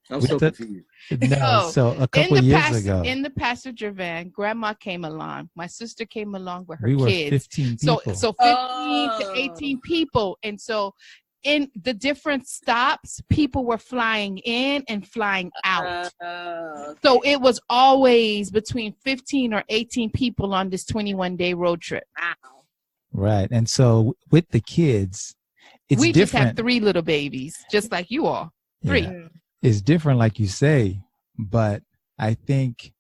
I'm so confused. No, so a couple of years ago. In the passenger van, grandma came along. My sister came along with her kids. We were 15 people. So 15 to 18 people. And so in the different stops, people were flying in and flying out. Okay. So it was always between 15 or 18 people on this 21-day road trip. Wow. Right. And so with the kids, it's we different. Just have 3 little babies, just like you all. 3. Yeah. It's different, like you say, but I think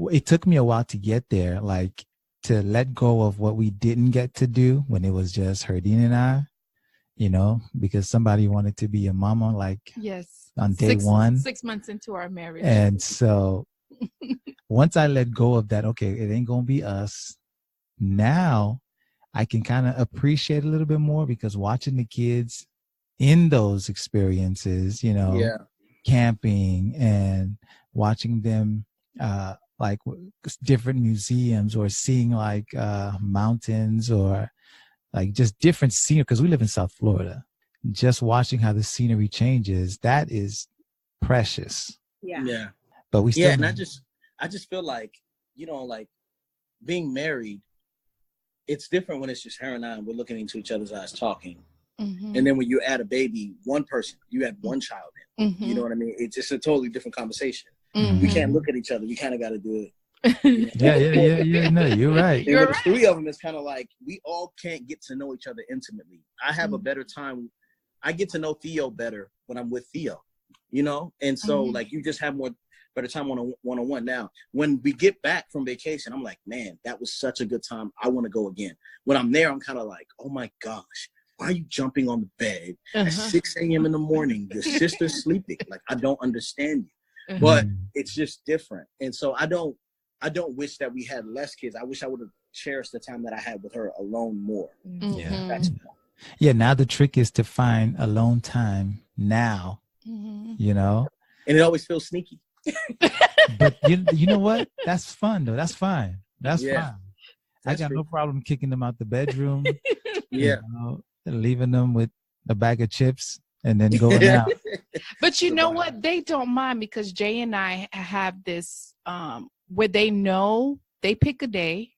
it took me a while to get there, like to let go of what we didn't get to do when it was just Herdine and I, you know, because somebody wanted to be a mama, like yes, on day 1. 6 months into our marriage. And so once I let go of that, okay, it ain't gonna be us. Now I can kind of appreciate a little bit more, because watching the kids in those experiences, camping and watching them like different museums, or seeing like mountains, or like just different scenery, because we live in South Florida. Just watching how the scenery changes, that is precious. Yeah. But we still and I just feel like, like being married, it's different when it's just her and I, and we're looking into each other's eyes talking. Mm-hmm. And then when you add a baby, one person, you add one child in. Mm-hmm. You know what I mean? It's just a totally different conversation. Mm-hmm. We can't look at each other. We kind of got to do it. Yeah. No, you're right. And with the three of them, it's kind of like we all can't get to know each other intimately. I have a better time. I get to know Theo better when I'm with Theo, and so like you just have more better time one-on-one. Now, when we get back from vacation, I'm like, man, that was such a good time. I want to go again. When I'm there, I'm kind of like, oh my gosh, why are you jumping on the bed at 6 a.m. in the morning? Your sister's sleeping. Like, I don't understand you. But it's just different. And so I don't wish that we had less kids. I wish I would have cherished the time that I had with her alone more. Yeah. Now the trick is to find alone time now, And it always feels sneaky. But you know what? That's fun though. That's fine. That's fine. I got no problem kicking them out the bedroom. Leaving them with a bag of chips and then going out. But you know what? They don't mind, because Jay and I have this where they pick a day.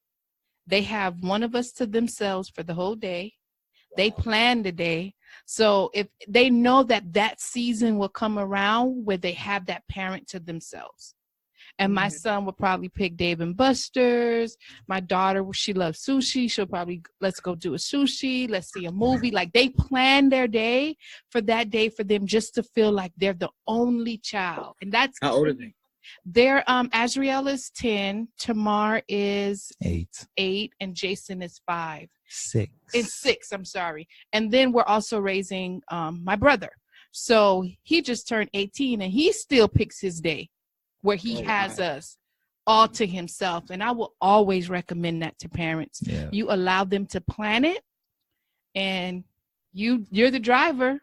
They have one of us to themselves for the whole day. They plan the day. So if they know that season will come around where they have that parent to themselves. And my son will probably pick Dave and Buster's. My daughter, she loves sushi. She'll probably, let's go do a sushi. Let's see a movie. Like, they plan their day for that day for them, just to feel like they're the only child. And that's how old are they? They're Azriel is 10, Tamar is 8, and Jason is 5. 6. It's 6, I'm sorry. And then we're also raising my brother. So he just turned 18, and he still picks his day where he has us all to himself. And I will always recommend that to parents. Yeah. You allow them to plan it, and you're the driver.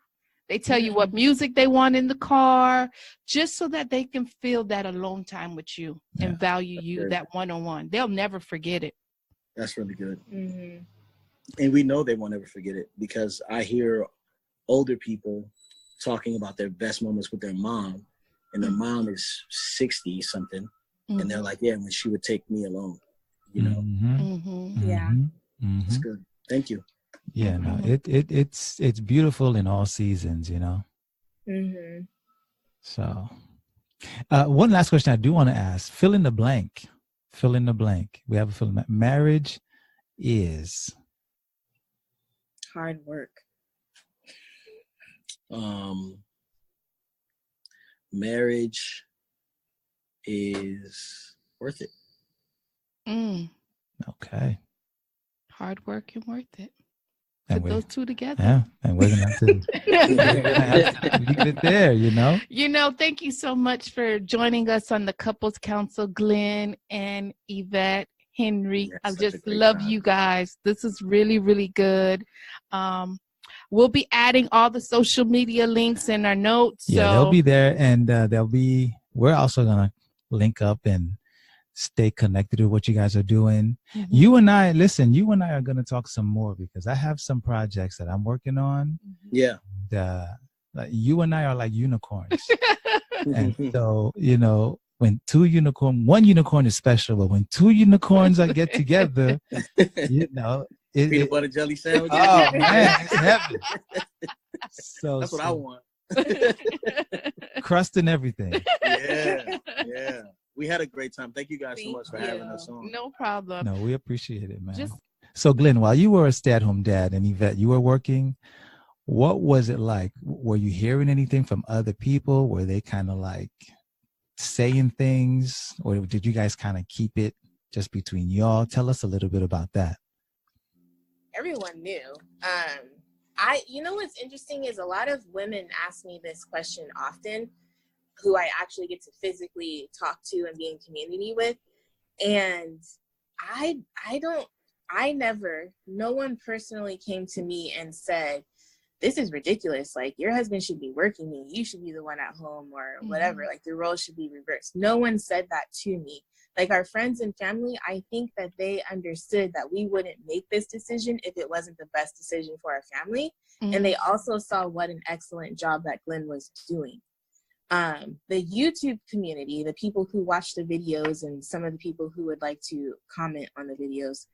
They tell you what music they want in the car, just so that they can feel that alone time with you and value you, that one-on-one. They'll never forget it. That's really good. And we know they won't ever forget it, because I hear older people talking about their best moments with their mom, and their mom is 60 something, and they're like, yeah, when she would take me alone, Yeah. That's good. Thank you. Yeah, no, it's beautiful in all seasons, So, one last question I do want to ask: fill in the blank. Fill in the blank. We have a fill in that. Marriage is hard work. Marriage is worth it. Okay. Hard work and worth it. And Put those two together. Yeah, and we're gonna have to leave it there, Thank you so much for joining us on the Couples Council, Glen and Yvette Henry. Yes, I just love you guys. This is really, really good. We'll be adding all the social media links in our notes. Yeah, they'll be there, and we're also gonna link up and stay connected with what you guys are doing. You and I are going to talk some more, because I have some projects that I'm working on. Yeah. Like you and I are like unicorns. And so, when one unicorn is special, but when 2 unicorns get together, peanut butter jelly sandwich. Oh man, it's heaven. So that's what I want. Crust and everything. Yeah. We had a great time. Thank you guys so much for having us on. No problem. No, we appreciate it, man. So, Glen, while you were a stay-at-home dad, and Yvette, you were working, what was it like? Were you hearing anything from other people? Were they kind of like saying things, or did you guys kind of keep it just between y'all? Tell us a little bit about that. Everyone knew. What's interesting is a lot of women ask me this question often. who I actually get to physically talk to and be in community with. And no one personally came to me and said, this is ridiculous. Like, your husband should be working and you should be the one at home or whatever. Like, the roles should be reversed. No one said that to me. Like, our friends and family, I think that they understood that we wouldn't make this decision if it wasn't the best decision for our family. And they also saw what an excellent job that Glen was doing. The YouTube community, the people who watch the videos and some of the people who would like to comment on the videos,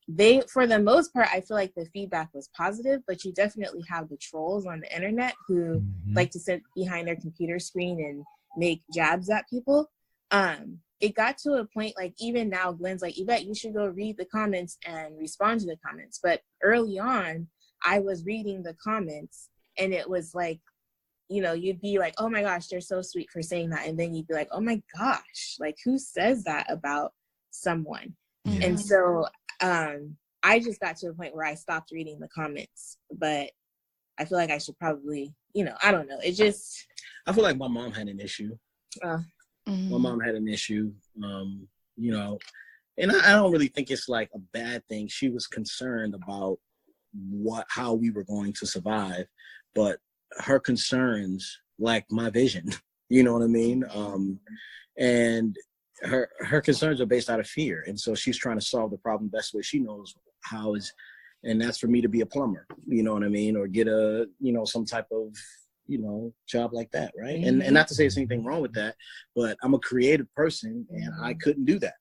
they, for the most part, I feel like the feedback was positive, but you definitely have the trolls on the internet who like to sit behind their computer screen and make jabs at people. It got to a point, like, even now, Glen's like, Yvette, you should go read the comments and respond to the comments. But early on, I was reading the comments, and it was like, you know, you'd be like, oh my gosh, they're so sweet for saying that. And then you'd be like, oh my gosh, like, who says that about someone? Yeah. And so I just got to a point where I stopped reading the comments, but I feel like I should probably, you know, I don't know. It just, I feel like my mom had an issue. My mom had an issue, you know, and I don't really think it's like a bad thing. She was concerned about how we were going to survive, but her concerns, like my vision, you know what I mean? And her concerns are based out of fear. And so she's trying to solve the problem best way she knows how is, and that's for me to be a plumber, you know what I mean? Or get a, you know, some type of, you know, job like that, right? And not to say there's anything wrong with that, but I'm a creative person and I couldn't do that.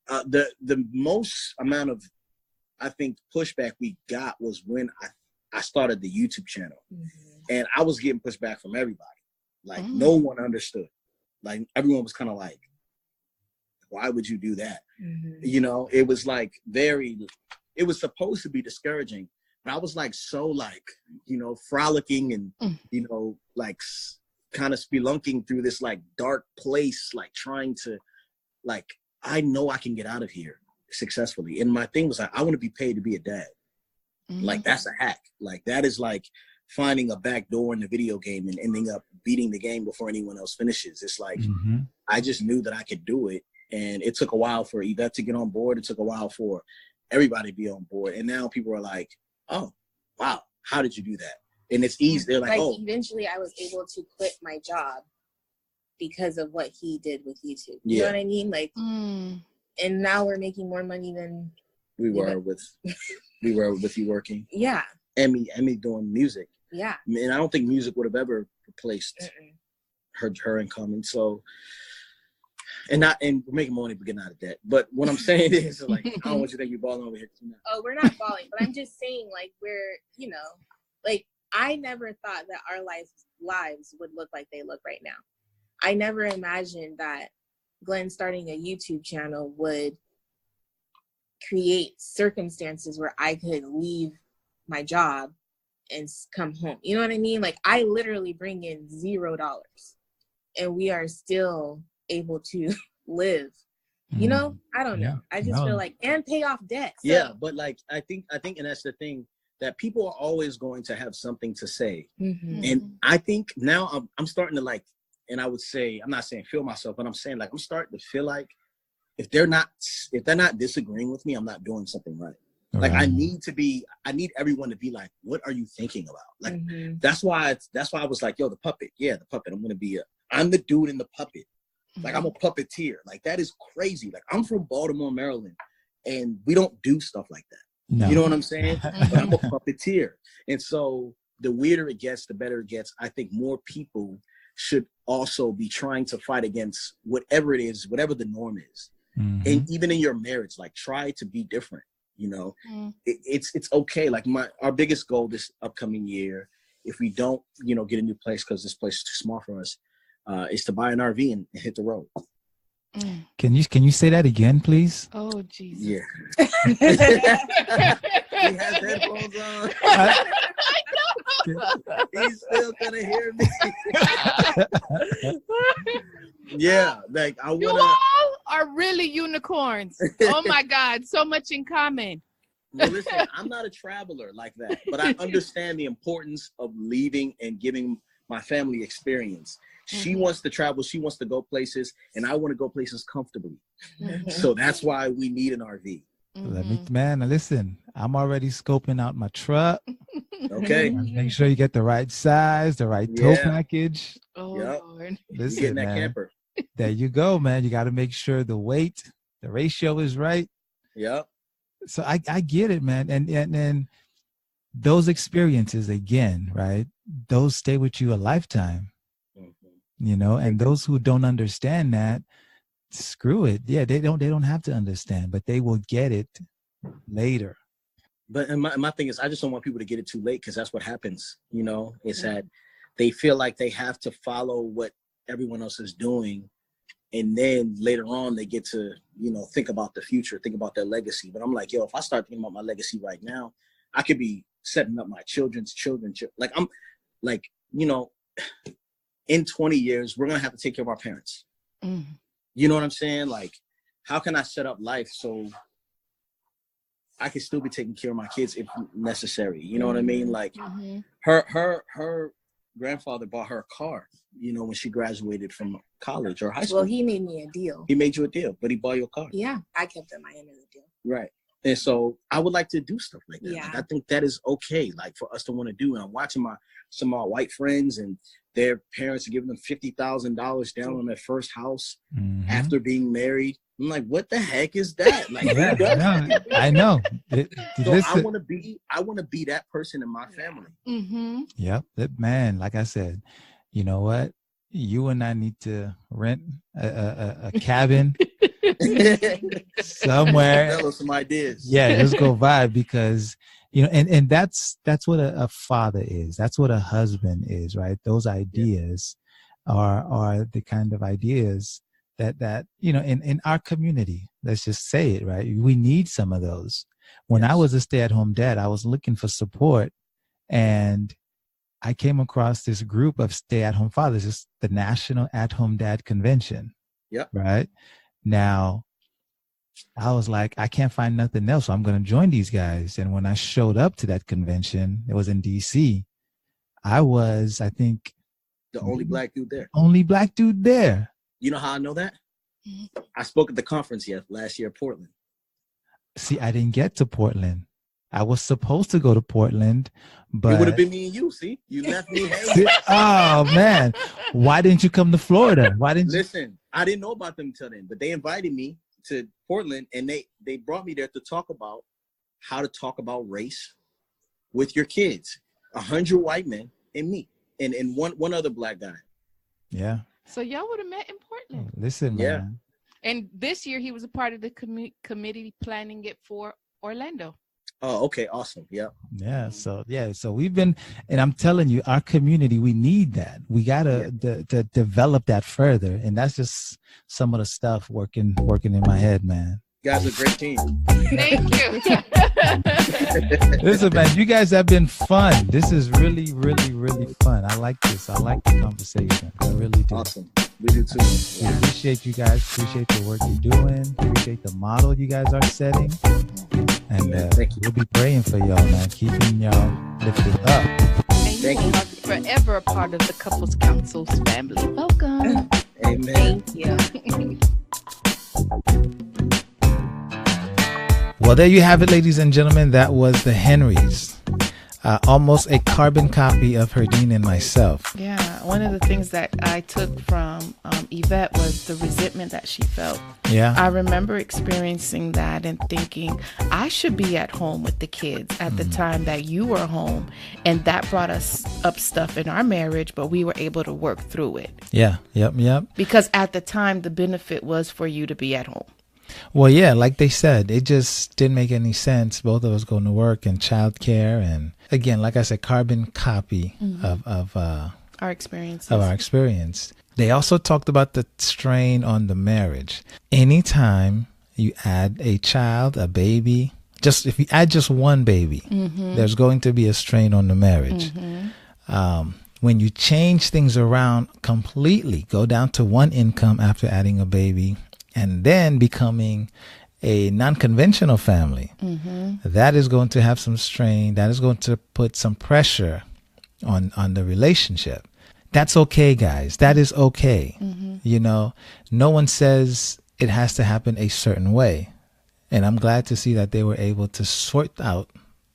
The most amount of, I think, pushback we got was when I started the YouTube channel, and I was getting pushback from everybody. Like, no one understood. Like, everyone was kind of like, why would you do that? You know, it was like it was supposed to be discouraging, but I was like, so like, you know, frolicking and, you know, like kind of spelunking through this like dark place, like trying to, like, I know I can get out of here successfully. And my thing was like, I want to be paid to be a dad. Like, that's a hack. Like, that is like finding a back door in the video game and ending up beating the game before anyone else finishes. It's like, I just knew that I could do it. And it took a while for Yvette to get on board. It took a while for everybody to be on board. And now people are like, oh, wow, how did you do that? And it's easy. They're like, oh. Eventually I was able to quit my job because of what he did with YouTube. You know what I mean? Like, and now we're making more money than we were with you working. Yeah. And me doing music. Yeah. And I don't think music would have ever replaced her income. And so, and we're making money but getting out of debt. But what I'm saying is, like, I don't want you to think you're balling over here too much. Oh, we're not balling, but I'm just saying, like, we're, you know, like, I never thought that our lives would look like they look right now. I never imagined that Glen starting a YouTube channel would create circumstances where I could leave my job and come home. You know what I mean? Like, I literally bring in $0 and we are still able to live. You know, I don't know. I just feel like, and pay off debt. So. Yeah, but like, I think, and that's the thing, that people are always going to have something to say. And I think now I'm starting to, like, and I would say, I'm not saying feel myself, but I'm saying, like, I'm starting to feel like if they're not disagreeing with me, I'm not doing something right. Like, I need everyone to be like, what are you thinking about? Like, that's why I was like, yo, the puppet. Yeah, the puppet. I'm the dude in the puppet. Like, I'm a puppeteer. Like, that is crazy. Like, I'm from Baltimore, Maryland, and we don't do stuff like that. No. You know what I'm saying? But I'm a puppeteer. And so the weirder it gets, the better it gets. I think more people should also be trying to fight against whatever it is, whatever the norm is. And even in your marriage, like, try to be different. You know, it's okay. Like, our biggest goal this upcoming year, if we don't, you know, get a new place because this place is too small for us, is to buy an RV and hit the road. Can you say that again, please? Oh, Jesus. Yeah. He has headphones on. He's still gonna hear me. Yeah, like, I want. You all are really unicorns. Oh my God, so much in common. No, listen, I'm not a traveler like that, but I understand the importance of leaving and giving my family experience. She wants to travel. She wants to go places, and I want to go places comfortably. So that's why we need an RV. Man, listen, I'm already scoping out my truck. Okay. Make sure you get the right size, the right tow package. Oh, Lord. Listen, getting that man, camper. There you go, man. You got to make sure the weight, the ratio is right. Yep. So I get it, man. And those experiences, again, right? Those stay with you a lifetime. You know, and those who don't understand that, screw it. Yeah, they don't have to understand, but they will get it later. But my thing is, I just don't want people to get it too late, because that's what happens. You know, is that they feel like they have to follow what everyone else is doing, and then later on they get to, you know, think about the future, think about their legacy. But I'm like, yo, if I start thinking about my legacy right now, I could be setting up my children's children. Like, I'm like, you know, in 20 years, we're going to have to take care of our parents. You know what I'm saying? Like, how can I set up life so I can still be taking care of my kids if necessary? You know what I mean? Like, her grandfather bought her a car, you know, when she graduated from college or high school. Well, he made me a deal. He made you a deal, but he bought you a car. Yeah, I kept my end of the deal. Right. And so I would like to do stuff like that. Yeah. Like, I think that is okay, like, for us to want to do. And I'm watching some of my white friends, and their parents are giving them $50,000 down on their first house after being married. I'm like, what the heck is that? Like, I know. So I want to be that person in my family. Yep. Man, like I said, you know what? You and I need to rent a cabin somewhere. Tell us some ideas. Yeah, just go vibe, because, you know, and that's what a father is. That's what a husband is, right? Those ideas are the kind of ideas that you know, in our community, let's just say it, right? We need some of those. When I was a stay-at-home dad, I was looking for support, and I came across this group of stay-at-home fathers. It's the National At-Home Dad Convention. Yep. Right? Now, I was like, I can't find nothing else, so I'm going to join these guys. And when I showed up to that convention, it was in D.C., I was, I think, the only black dude there. Only black dude there. You know how I know that? I spoke at the conference last year in Portland. See, I didn't get to Portland. I was supposed to go to Portland, but it would have been me and you. See, you left me hanging. Oh man, why didn't you come to Florida? Why didn't Listen, I didn't know about them until then, but they invited me to Portland, and they brought me there to talk about how to talk about race with your kids. 100 white men and me, and one other black guy. Yeah. So y'all would have met in Portland. Listen, man. And this year he was a part of the committee planning it for Orlando. Oh, okay. Awesome. Yeah. Yeah. So we've been, and I'm telling you, our community, we need that. We got to develop that further. And that's just some of the stuff working in my head, man. You guys are a great team. Thank you. Listen, man, you guys have been fun. This is really, really, really fun. I like this. I like the conversation. I really do. Awesome. We do too. We appreciate you guys. Appreciate the work you're doing. Appreciate the model you guys are setting. And we'll be praying for y'all, man. Keeping y'all lifted up. And you are forever a part of the Couples Council's family. Welcome. Amen. Thank you. Well, there you have it, ladies and gentlemen. That was the Henrys. Almost a carbon copy of Herdine and myself. Yeah, one of the things that I took from Yvette was the resentment that she felt. Yeah. I remember experiencing that and thinking, I should be at home with the kids at the time that you were home. And that brought us up stuff in our marriage, but we were able to work through it. Yeah, yep. Because at the time, the benefit was for you to be at home. Well, yeah, like they said, it just didn't make any sense. Both of us going to work and childcare, and again, like I said, carbon copy of our experiences. Of our experience. They also talked about the strain on the marriage. Anytime you add a child, a baby, if you add just one baby, there's going to be a strain on the marriage. When you change things around completely, go down to one income after adding a baby, and then becoming a non-conventional family, that is going to have some strain. That is going to put some pressure on the relationship. That's okay, guys. That is okay. You know, no one says it has to happen a certain way. And I'm glad to see that they were able to sort out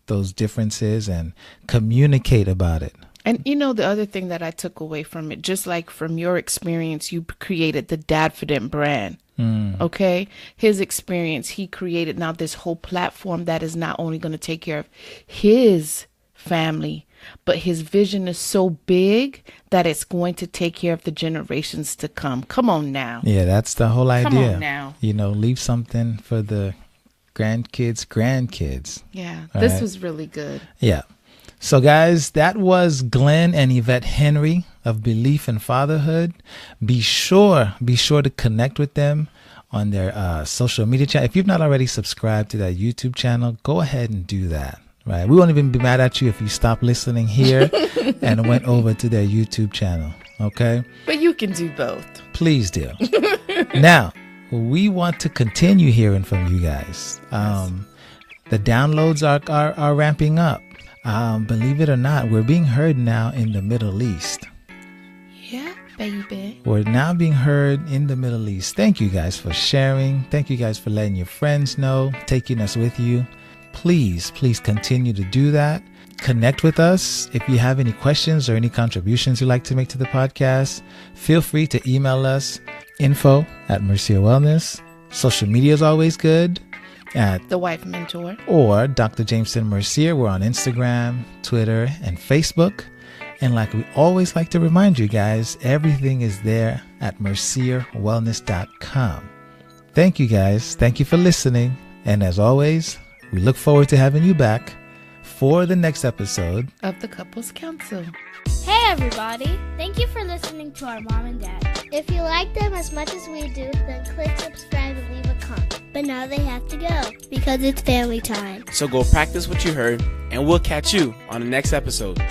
those differences and communicate about it. And you know, the other thing that I took away from it, just like from your experience, you created the Dadfident brand. Okay. His experience, he created now this whole platform that is not only going to take care of his family, but his vision is so big that it's going to take care of the generations to come. Come on now. Yeah, that's the whole idea. Come on now. You know, leave something for the grandkids. Yeah, All this right. was really good. Yeah. So, guys, that was Glen and Yvette Henry of Beleaf and Fatherhood. Be sure to connect with them on their social media channel. If you've not already subscribed to that YouTube channel, go ahead and do that. Right? We won't even be mad at you if you stop listening here and went over to their YouTube channel. Okay? But you can do both. Please do. Now, we want to continue hearing from you guys. The downloads are ramping up. Believe it or not, we're being heard now in the Middle East. Yeah, baby. We're now being heard in the Middle East. Thank you guys for sharing. Thank you guys for letting your friends know, taking us with you. Please continue to do that. Connect with us. If you have any questions or any contributions you'd like to make to the podcast, feel free to email us info@Mercier Wellness. Social media is always good at The Wife Mentor. or Dr. Jameson Mercier. We're on Instagram, Twitter, and Facebook. And like we always like to remind you guys, everything is there at mercierwellness.com. Thank you guys. Thank you for listening. And as always, we look forward to having you back for the next episode Of the Couples Council. Hey everybody! Thank you for listening to our mom and dad. If you like them as much as we do, then click subscribe and leave a comment. But now they have to go because it's family time. So go practice what you heard, and we'll catch you on the next episode.